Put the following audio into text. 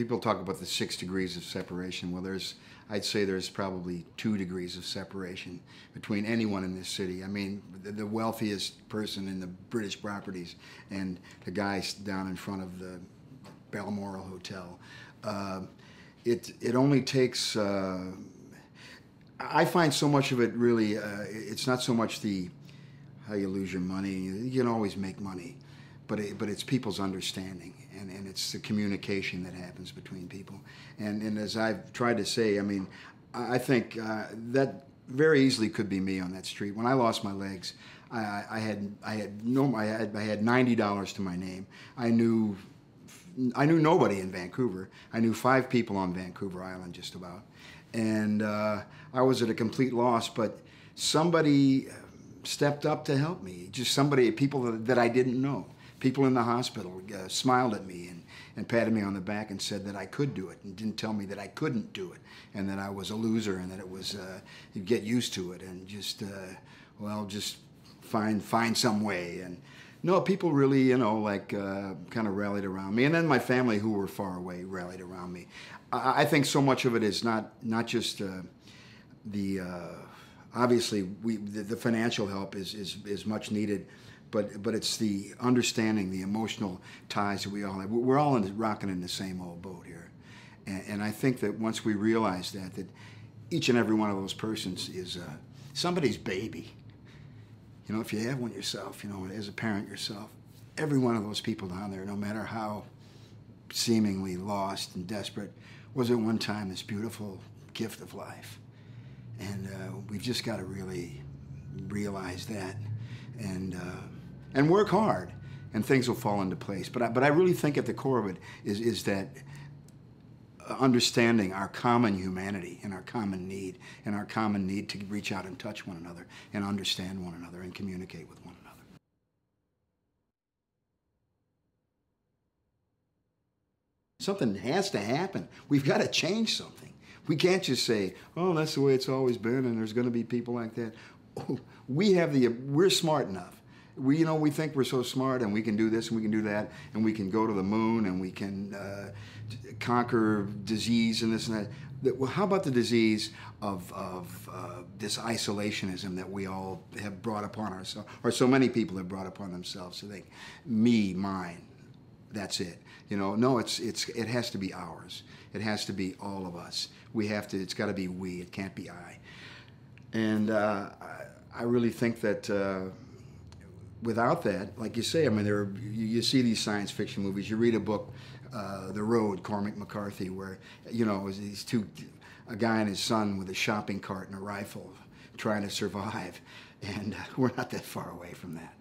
people talk about the 6 degrees of separation. Well, I'd say there's probably 2 degrees of separation between anyone in this city. I mean, the wealthiest person in the British properties and the guys down in front of the Balmoral Hotel. It only takes. I find so much of it really. It's not so much how you lose your money. You can always make money, but it's people's understanding, and it's the communication that happens between people. And as I've tried to say, I mean, I think that very easily could be me on that street. When I lost my legs, I had $90 to my name. I knew nobody in Vancouver. I knew 5 people on Vancouver Island just about, and I was at a complete loss. But somebody stepped up to help me. Just people that I didn't know. People in the hospital smiled at me and patted me on the back and said that I could do it, and didn't tell me that I couldn't do it, and that I was a loser, and that it was you'd get used to it, and just find some way. And no, people really, kind of rallied around me, and then my family, who were far away, rallied around me. I think so much of it is not just obviously the financial help is much needed, but it's the understanding, the emotional ties that we all have. We're all rocking in the same old boat here, and I think that once we realize that each and every one of those persons is somebody's baby. You know, if you have one yourself, as a parent yourself, every one of those people down there, no matter how seemingly lost and desperate, was at one time this beautiful gift of life. And we've just got to really realize that and work hard, and things will fall into place. But I really think at the core of it is that understanding our common humanity and our common need to reach out and touch one another and understand one another and communicate with one another. Something has to happen. We've got to change something. We can't just say, oh, that's the way it's always been and there's going to be people like that. Oh, we're smart enough. We think we're so smart, and we can do this and we can do that, and we can go to the moon, and we can conquer disease and this and that. Well, how about the disease of this isolationism that we all have brought upon ourselves, or so many people have brought upon themselves, to think, me, mine, that's it. No, it has to be ours. It has to be all of us. It's got to be we. It can't be I. And I really think that without that, like you say, I mean, you see these science fiction movies. You read a book, The Road, Cormac McCarthy, where it was a guy and his son with a shopping cart and a rifle trying to survive, and we're not that far away from that.